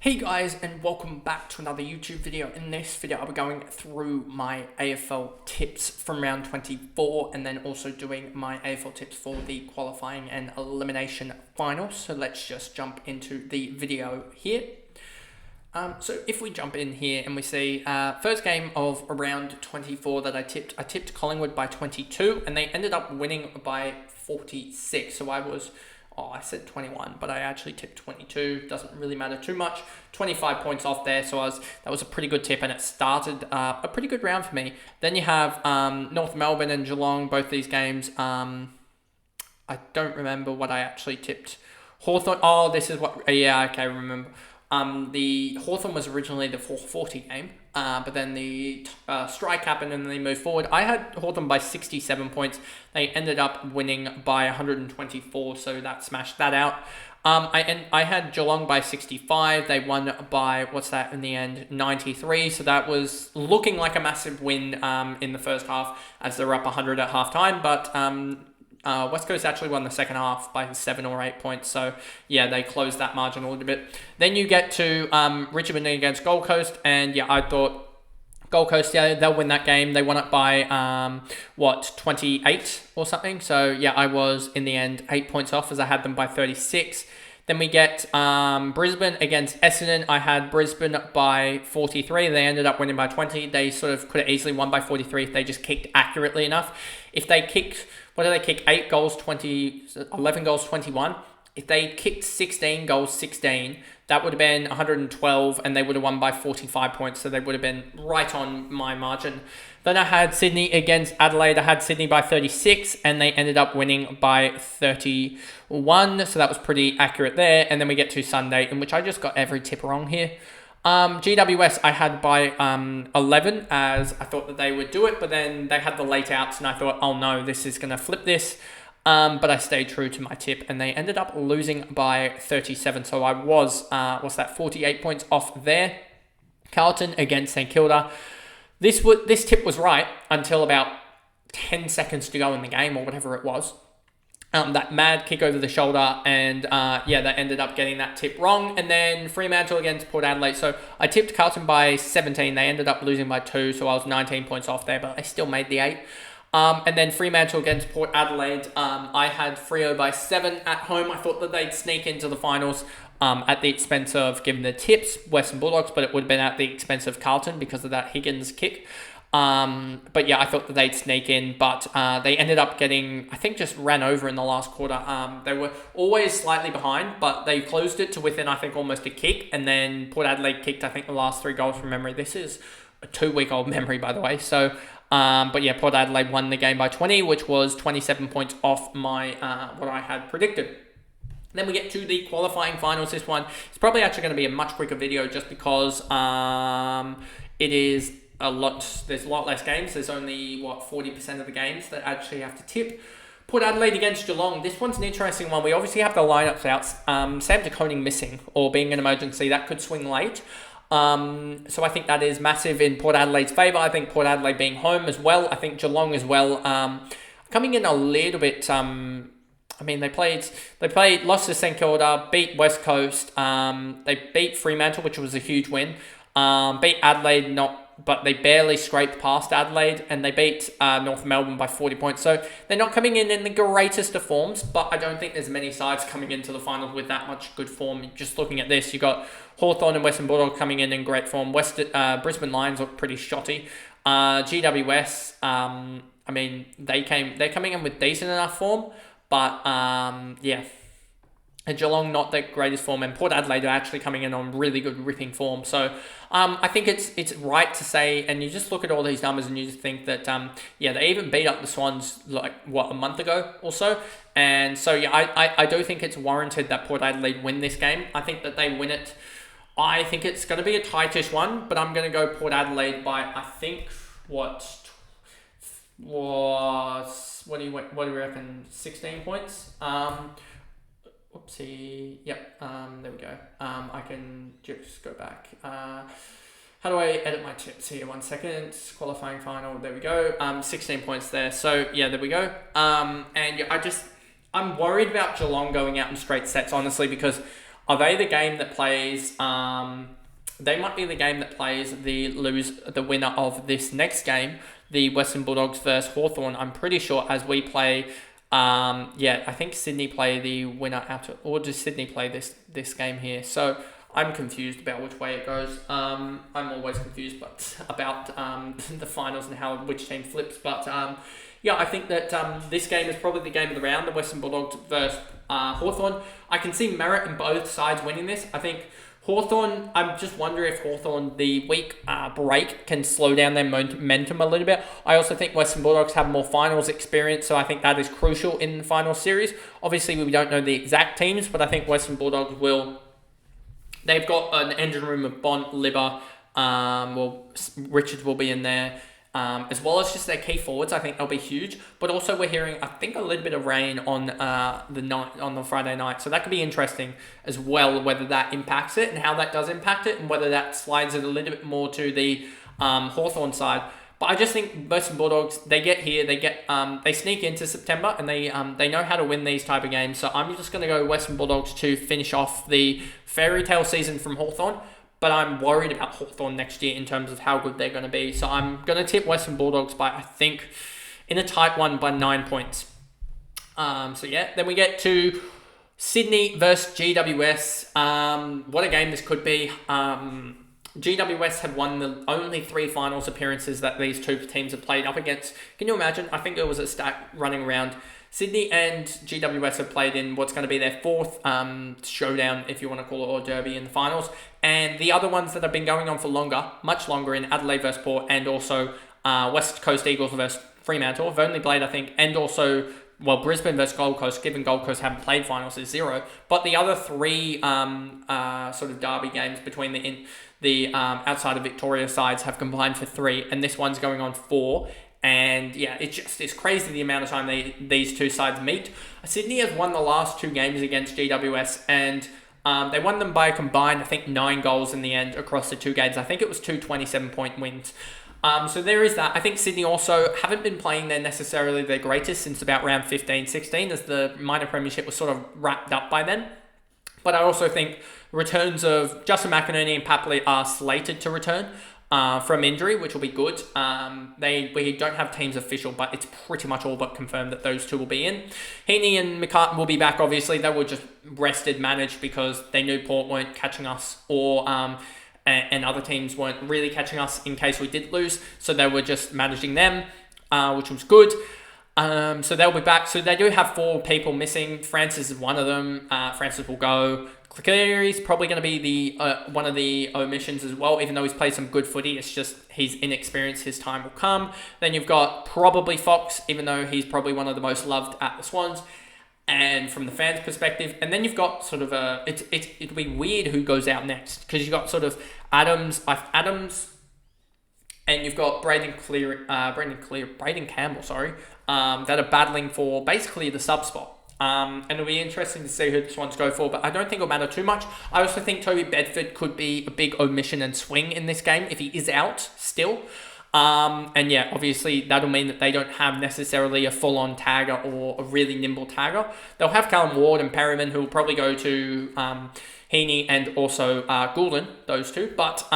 Hey guys, and welcome back to another YouTube video. In this video, I'll be going through my AFL tips from round 24 and then also doing my AFL tips for the qualifying and elimination finals. So let's just jump into the video here. So if we jump in here and we see first game of round 24 that I tipped Collingwood by 22 and they ended up winning by 46. So I said 21, but I actually tipped 22. Doesn't really matter too much. 25 points off there, so that was a pretty good tip, and it started a pretty good round for me. Then you have North Melbourne and Geelong, both these games. I don't remember what I actually tipped. Hawthorn. Oh, this is what. Yeah, okay, remember. The Hawthorn was originally the 440 game, but then the strike happened and then they moved forward. I had Hawthorn by 67 points. They ended up winning by 124, so that smashed that out. I had Geelong by 65. They won by, in the end, 93. So that was looking like a massive win in the first half as they were up 100 at halftime, but West Coast actually won the second half by 7 or 8 points. So, yeah, they closed that margin a little bit. Then you get to Richmond against Gold Coast. And, yeah, I thought Gold Coast, yeah, they'll win that game. They won it by, 28 or something. So, yeah, I was, in the end, 8 points off as I had them by 36. Then we get Brisbane against Essendon. I had Brisbane by 43. They ended up winning by 20. They sort of could have easily won by 43 if they just kicked accurately enough. If they kicked, 8 goals, 11 goals, 21. If they kicked 16 goals, 16, that would have been 112 and they would have won by 45 points. So they would have been right on my margin. Then I had Sydney against Adelaide. I had Sydney by 36 and they ended up winning by 31. So that was pretty accurate there. And then we get to Sunday, in which I just got every tip wrong here. GWS I had by 11 as I thought that they would do it, but then they had the late outs and I thought, oh no, this is going to flip this. But I stayed true to my tip and they ended up losing by 37. So I was, 48 points off there. Carlton against St Kilda. This tip was right until about 10 seconds to go in the game or whatever it was. That mad kick over the shoulder and they ended up getting that tip wrong. And then Fremantle against Port Adelaide. So I tipped Carlton by 17. They ended up losing by 2. So I was 19 points off there, but I still made the 8. And then Fremantle against Port Adelaide. I had Freo by 7 at home. I thought that they'd sneak into the finals at the expense of giving the tips, Western Bulldogs, but it would have been at the expense of Carlton because of that Higgins kick. But yeah, I thought that they'd sneak in, but they ended up getting, I think, just ran over in the last quarter. They were always slightly behind, but they closed it to within, I think, almost a kick. And then Port Adelaide kicked, I think, the last 3 goals from memory. This is a 2-week-old memory, by the way. So, but yeah, Port Adelaide won the game by 20, which was 27 points off my what I had predicted. Then we get to the qualifying finals. This one is probably actually going to be a much quicker video just because it is there's a lot less games. There's only, 40% of the games that actually have to tip. Port Adelaide against Geelong. This one's an interesting one. We obviously have the lineups out. Sam DeConing missing or being an emergency. That could swing late. So I think that is massive in Port Adelaide's favour. I think Port Adelaide being home as well. I think Geelong as well. Coming in a little bit... they lost to St Kilda, beat West Coast. They beat Fremantle, which was a huge win. Beat Adelaide, but they barely scraped past Adelaide, and they beat North Melbourne by 40 points. So they're not coming in the greatest of forms, but I don't think there's many sides coming into the finals with that much good form. Just looking at this, you got Hawthorn and Western Bulldogs coming in great form. Brisbane Lions look pretty shotty. GWS, they're coming in with decent enough form, but and Geelong not the greatest form, and Port Adelaide are actually coming in on really good ripping form. So I think it's right to say, and you just look at all these numbers and you just think that they even beat up the Swans a month ago or so. And so I do think it's warranted that Port Adelaide win this game. I think that they win it. I think it's going to be a tightish one, but I'm going to go Port Adelaide by, I think, what do you reckon? 16 points. Whoopsie. Yep. There we go. I can just go back. How do I edit my tips here? 1 second. Qualifying final. There we go. 16 points there. So yeah, there we go. And I'm worried about Geelong going out in straight sets, honestly, because Are they the game that plays? They might be the game that plays the winner of this next game, the Western Bulldogs versus Hawthorn. I'm pretty sure as we play. I think Sydney play the winner after, or does Sydney play this game here? So I'm confused about which way it goes. I'm always confused, but about the finals and which team flips. But I think that this game is probably the game of the round, the Western Bulldogs versus Hawthorn. I can see merit in both sides winning this. I think Hawthorn, I'm just wondering if Hawthorn, the week break, can slow down their momentum a little bit. I also think Western Bulldogs have more finals experience, so I think that is crucial in the final series. Obviously, we don't know the exact teams, but I think Western Bulldogs will. They've got an engine room of Bont, Libba, Richards will be in there. As well as just their key forwards, I think they'll be huge. But also we're hearing, I think, a little bit of rain on the Friday night, so that could be interesting as well. Whether that impacts it and how that does impact it, and whether that slides it a little bit more to the Hawthorn side. But I just think Western Bulldogs, they get here, they sneak into September, and they know how to win these type of games. So I'm just going to go Western Bulldogs to finish off the fairy tale season from Hawthorn. But I'm worried about Hawthorn next year in terms of how good they're going to be. So I'm going to tip Western Bulldogs by, I think, in a tight one by 9 points. Then we get to Sydney versus GWS. What a game this could be. GWS have won the only 3 finals appearances that these two teams have played up against. Can you imagine? I think there was a stat running around. Sydney and GWS have played in what's going to be their 4th showdown, if you want to call it, or derby in the finals. And the other ones that have been going on for much longer in Adelaide versus Port, and also West Coast Eagles versus Fremantle. Have only played, I think, and also, Brisbane versus Gold Coast, given Gold Coast haven't played finals, is 0. But the other 3 sort of derby games between the outside of Victoria sides have combined for 3, and this one's going on 4. And it's crazy the amount of time these two sides meet. Sydney has won the last 2 games against GWS, and they won them by a combined, I think, 9 goals in the end across the 2 games. I think it was 2 27-point wins. So there is that. I think Sydney also haven't been playing necessarily their greatest since about round 15-16, as the minor premiership was sort of wrapped up by then. But I also think returns of Justin McInerney and Papley are slated to return from injury, which will be good. We don't have teams official, but it's pretty much all but confirmed that those 2 will be in. Heaney and McCartan will be back, obviously. They were just rested, managed, because they knew Port weren't catching us, or and other teams weren't really catching us in case we did lose. So they were just managing them, which was good. So they'll be back. So they do have 4 people missing. Francis is one of them. Francis will go. Cleary's probably going to be the one of the omissions as well, even though he's played some good footy. It's just he's inexperienced. His time will come. Then you've got probably Fox, even though he's probably one of the most loved at the Swans, and from the fans' perspective. And then you've got sort of it'll be weird who goes out next, because you've got sort of Adams, and you've got Braden Campbell, that are battling for basically the sub spot. And it'll be interesting to see who the Swans go for, but I don't think it'll matter too much. I also think Toby Bedford could be a big omission and swing in this game if he is out still. Obviously that'll mean that they don't have necessarily a full-on tagger or a really nimble tagger. They'll have Callum Ward and Perryman, who will probably go to Heaney and also Goulden, those 2. But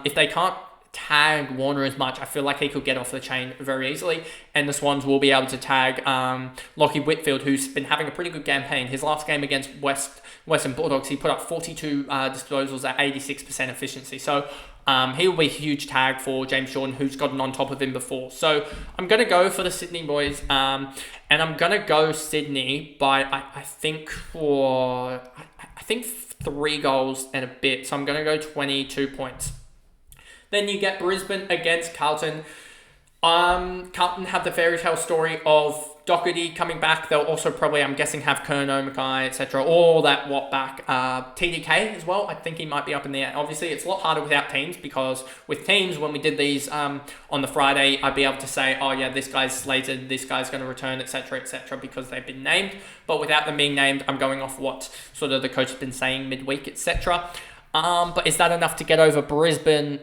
if they can't tag Warner as much, I feel like he could get off the chain very easily, and the Swans will be able to tag Lockie Whitfield, who's been having a pretty good campaign. His last game against Western Bulldogs, he put up 42 disposals at 86% efficiency, so he will be a huge tag for James Jordan, who's gotten on top of him before. So I'm going to go for the Sydney boys, and I'm going to go Sydney by I think 3 goals and a bit, so I'm going to go 22 points. Then you get Brisbane against Carlton. Carlton have the fairy tale story of Doherty coming back. They'll also probably, I'm guessing, have Kerno, Mackay, etc. All that back. TDK as well. I think he might be up in the air. Obviously, it's a lot harder without teams, because with teams, when we did these on the Friday, I'd be able to say, oh yeah, this guy's slated, this guy's going to return, etc., because they've been named. But without them being named, I'm going off what sort of the coach has been saying midweek, etc. But is that enough to get over Brisbane?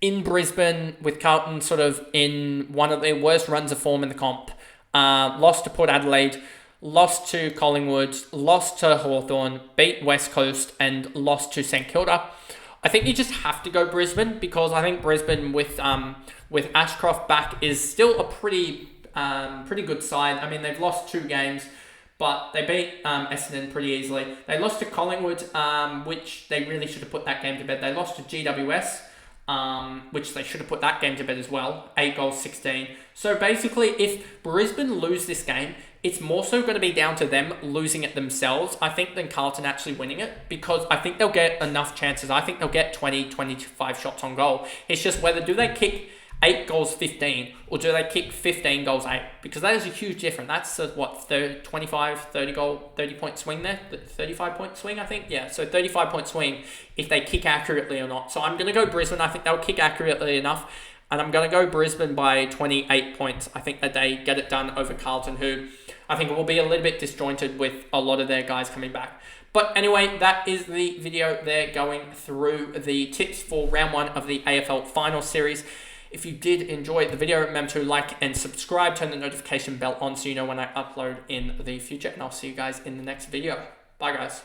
In Brisbane, with Carlton sort of in one of their worst runs of form in the comp. Lost to Port Adelaide, lost to Collingwood, lost to Hawthorn, beat West Coast, and lost to St Kilda. I think you just have to go Brisbane, because I think Brisbane with Ashcroft back is still a pretty good side. I mean, they've lost 2 games, but they beat Essendon pretty easily. They lost to Collingwood, which they really should have put that game to bed. They lost to GWS, which they should have put that game to bed as well. 8 goals, 16. So basically, if Brisbane lose this game, it's more so going to be down to them losing it themselves, I think, than Carlton actually winning it, because I think they'll get enough chances. I think they'll get 20, 25 shots on goal. It's just whether do they kick 8 goals 15 or do they kick 15 goals 8, because that is a huge difference. That's a 30 point swing there, 35 point swing, I think. Yeah, so 35 point swing if they kick accurately or not. So I'm going to go Brisbane. I think they'll kick accurately enough, and I'm going to go Brisbane by 28 points. I think that they get it done over Carlton, who I think will be a little bit disjointed with a lot of their guys coming back. But anyway, that is the video there going through the tips for round 1 of the AFL Finals series. If you did enjoy the video, remember to like and subscribe, turn the notification bell on so you know when I upload in the future, and I'll see you guys in the next video. Bye, guys.